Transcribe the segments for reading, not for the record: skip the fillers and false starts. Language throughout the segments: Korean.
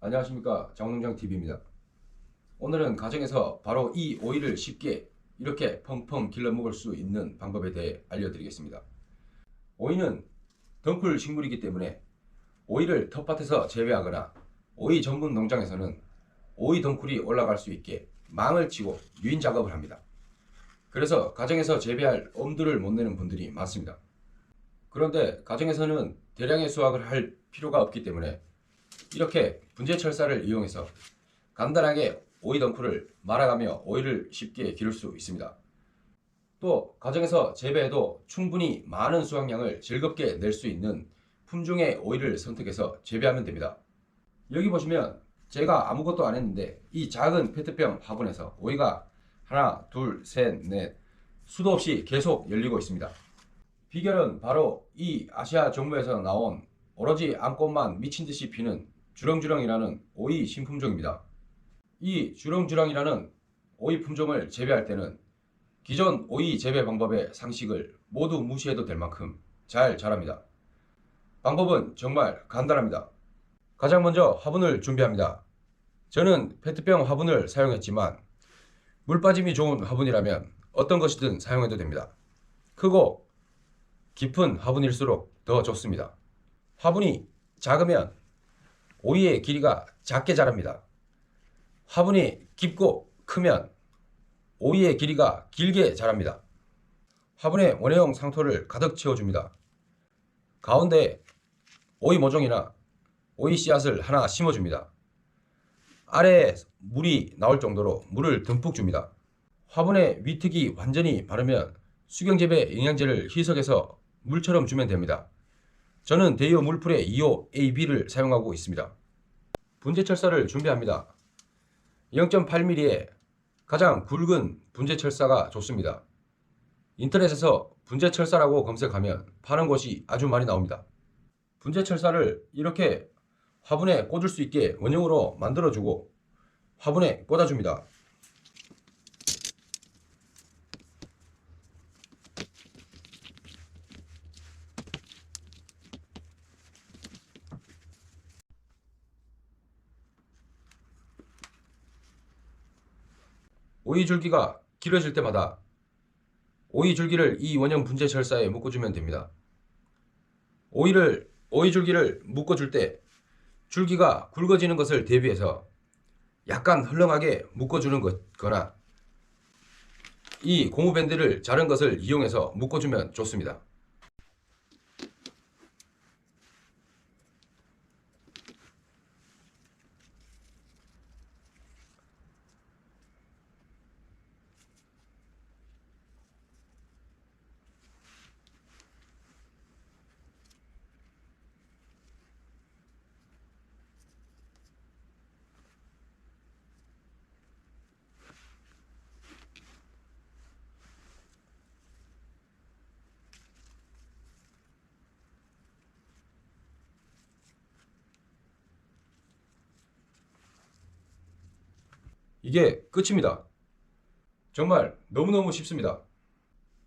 안녕하십니까, 장농장TV입니다. 오늘은 가정에서 바로 이 오이를 쉽게 이렇게 펑펑 길러 먹을 수 있는 방법에 대해 알려드리겠습니다. 오이는 덩쿨 식물이기 때문에 오이를 텃밭에서 재배하거나 오이 전문 농장에서는 오이 덩쿨이 올라갈 수 있게 망을 치고 유인 작업을 합니다. 그래서 가정에서 재배할 엄두를 못 내는 분들이 많습니다. 그런데 가정에서는 대량의 수확을 할 필요가 없기 때문에 이렇게 분재철사를 이용해서 간단하게 오이 덩쿨을 말아가며 오이를 쉽게 기를 수 있습니다. 또 가정에서 재배해도 충분히 많은 수확량을 즐겁게 낼 수 있는 품종의 오이를 선택해서 재배하면 됩니다. 여기 보시면 제가 아무것도 안 했는데 이 작은 페트병 화분에서 오이가 하나, 둘, 셋, 넷 수도 없이 계속 열리고 있습니다. 비결은 바로 이 아시아 종무에서 나온 오로지 암꽃만 미친듯이 피는 주렁주렁이라는 오이 신품종입니다. 이 주렁주렁이라는 오이 품종을 재배할 때는 기존 오이 재배 방법의 상식을 모두 무시해도 될 만큼 잘 자랍니다. 방법은 정말 간단합니다. 가장 먼저 화분을 준비합니다. 저는 페트병 화분을 사용했지만 물 빠짐이 좋은 화분이라면 어떤 것이든 사용해도 됩니다. 크고 깊은 화분일수록 더 좋습니다. 화분이 작으면 오이의 길이가 작게 자랍니다. 화분이 깊고 크면 오이의 길이가 길게 자랍니다. 화분에 원형 상토를 가득 채워줍니다. 가운데 오이 모종이나 오이 씨앗을 하나 심어줍니다. 아래에 물이 나올 정도로 물을 듬뿍 줍니다. 화분에 위특이 완전히 마르면 수경재배 영양제를 희석해서 물처럼 주면 됩니다. 저는 대여 물풀의 2호 AB를 사용하고 있습니다. 분재철사를 준비합니다. 0.8mm의 가장 굵은 분재철사가 좋습니다. 인터넷에서 분재철사라고 검색하면 파는 곳이 아주 많이 나옵니다. 분재철사를 이렇게 화분에 꽂을 수 있게 원형으로 만들어주고 화분에 꽂아줍니다. 오이 줄기가 길어질 때마다 오이 줄기를 이 원형 분재철사에 묶어주면 됩니다. 오이 줄기를 묶어줄 때 줄기가 굵어지는 것을 대비해서 약간 헐렁하게 묶어주는 거나 이 고무밴드를 자른 것을 이용해서 묶어주면 좋습니다. 이게 끝입니다. 정말 너무너무 쉽습니다.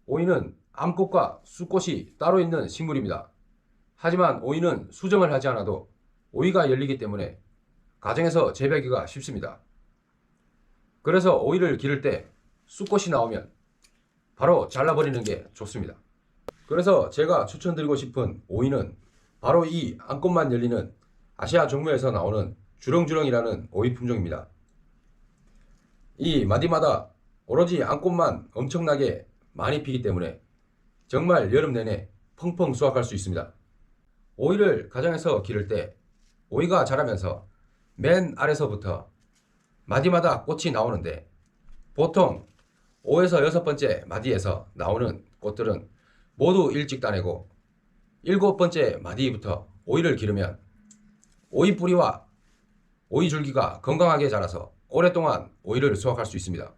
오이는 암꽃과 수꽃이 따로 있는 식물입니다. 하지만 오이는 수정을 하지 않아도 오이가 열리기 때문에 가정에서 재배하기가 쉽습니다. 그래서 오이를 기를 때 수꽃이 나오면 바로 잘라버리는 게 좋습니다. 그래서 제가 추천드리고 싶은 오이는 바로 이 암꽃만 열리는 아시아 종무에서 나오는 주렁주렁이라는 오이 품종입니다. 이 마디마다 오로지 암꽃만 엄청나게 많이 피기 때문에 정말 여름 내내 펑펑 수확할 수 있습니다. 오이를 가정에서 기를 때 오이가 자라면서 맨 아래서부터 마디마다 꽃이 나오는데 보통 5에서 6번째 마디에서 나오는 꽃들은 모두 일찍 따내고 7번째 마디부터 오이를 기르면 오이 뿌리와 오이 줄기가 건강하게 자라서 오랫동안 오이를 수확할 수 있습니다.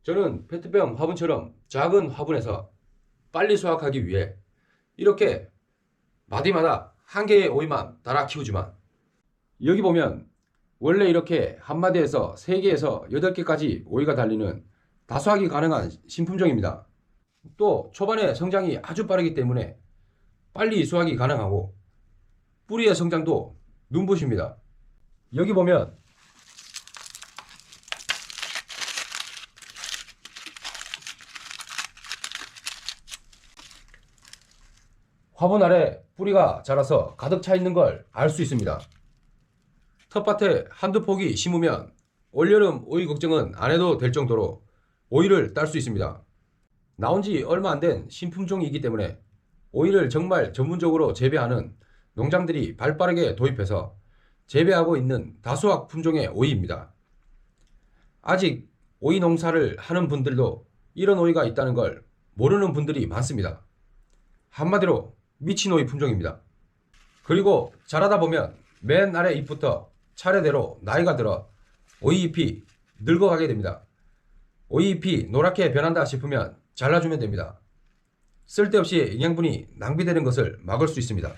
저는 페트병 화분처럼 작은 화분에서 빨리 수확하기 위해 이렇게 마디마다 한 개의 오이만 달아 키우지만 여기 보면 원래 이렇게 한 마디에서 3개에서 8개까지 오이가 달리는 다수하기 가능한 신품종입니다. 또 초반에 성장이 아주 빠르기 때문에 빨리 수확이 가능하고 뿌리의 성장도 눈부십니다. 여기 보면 화분 아래 뿌리가 자라서 가득 차 있는 걸 알 수 있습니다. 텃밭에 한두 포기 심으면 올여름 오이 걱정은 안 해도 될 정도로 오이를 딸 수 있습니다. 나온 지 얼마 안 된 신품종이기 때문에 오이를 정말 전문적으로 재배하는 농장들이 발빠르게 도입해서 재배하고 있는 다수학 품종의 오이입니다. 아직 오이 농사를 하는 분들도 이런 오이가 있다는 걸 모르는 분들이 많습니다. 한마디로 미친 오이 품종입니다. 그리고 자라다 보면 맨 아래 잎부터 차례대로 나이가 들어 오이잎이 늙어가게 됩니다. 오이잎이 노랗게 변한다 싶으면 잘라주면 됩니다. 쓸데없이 영양분이 낭비되는 것을 막을 수 있습니다.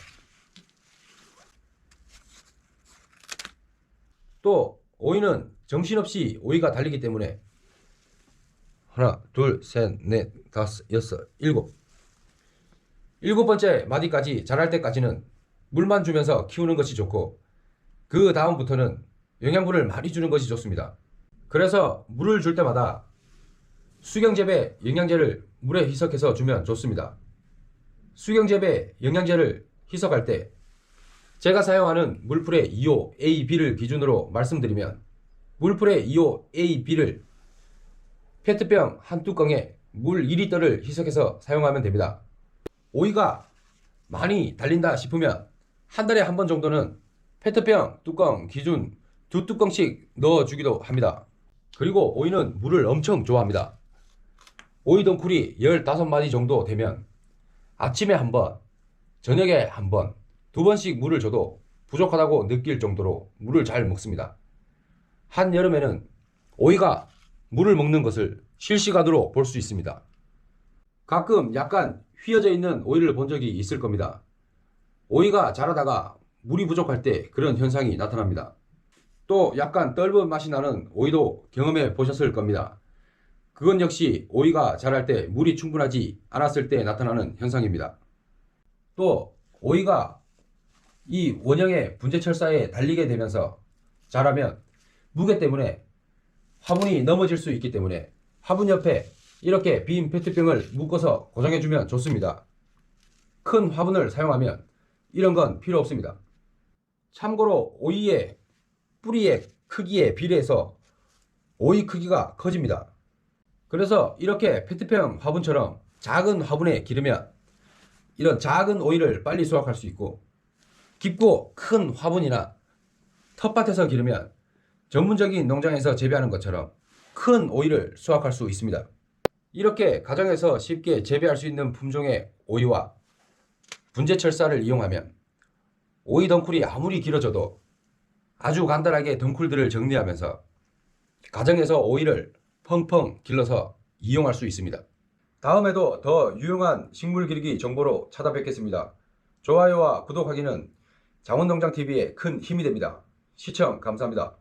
또 오이는 정신없이 오이가 달리기 때문에 하나, 둘, 셋, 넷, 다섯, 여섯, 일곱 번째 마디까지 자랄 때까지는 물만 주면서 키우는 것이 좋고 그 다음부터는 영양분을 많이 주는 것이 좋습니다. 그래서 물을 줄 때마다 수경재배 영양제를 물에 희석해서 주면 좋습니다. 수경재배 영양제를 희석할 때 제가 사용하는 물풀의 2호 A, B를 기준으로 말씀드리면 물풀의 2호 A, B를 페트병 한 뚜껑에 물 2리터를 희석해서 사용하면 됩니다. 오이가 많이 달린다 싶으면 한 달에 한 번 정도는 페트병 뚜껑 기준 2뚜껑씩 넣어주기도 합니다. 그리고 오이는 물을 엄청 좋아합니다. 오이 덩쿨이 15마디 정도 되면 아침에 한 번, 저녁에 한 번, 2번씩 물을 줘도 부족하다고 느낄 정도로 물을 잘 먹습니다. 한여름에는 오이가 물을 먹는 것을 실시간으로 볼 수 있습니다. 가끔 약간 휘어져 있는 오이를 본 적이 있을 겁니다. 오이가 자라다가 물이 부족할 때 그런 현상이 나타납니다. 또 약간 떫은 맛이 나는 오이도 경험해 보셨을 겁니다. 그건 역시 오이가 자랄 때 물이 충분하지 않았을 때 나타나는 현상입니다. 또 오이가 이 원형의 분재철사에 달리게 되면서 자라면 무게 때문에 화분이 넘어질 수 있기 때문에 화분 옆에 이렇게 빈 페트병을 묶어서 고정해주면 좋습니다. 큰 화분을 사용하면 이런 건 필요 없습니다. 참고로 오이의 뿌리의 크기에 비례해서 오이 크기가 커집니다. 그래서 이렇게 페트병 화분처럼 작은 화분에 기르면 이런 작은 오이를 빨리 수확할 수 있고 깊고 큰 화분이나 텃밭에서 기르면 전문적인 농장에서 재배하는 것처럼 큰 오이를 수확할 수 있습니다. 이렇게 가정에서 쉽게 재배할 수 있는 품종의 오이와 분재철사를 이용하면 오이 덩쿨이 아무리 길어져도 아주 간단하게 덩쿨들을 정리하면서 가정에서 오이를 펑펑 길러서 이용할 수 있습니다. 다음에도 더 유용한 식물 기르기 정보로 찾아뵙겠습니다. 좋아요와 구독하기는 장원농장TV에 큰 힘이 됩니다. 시청 감사합니다.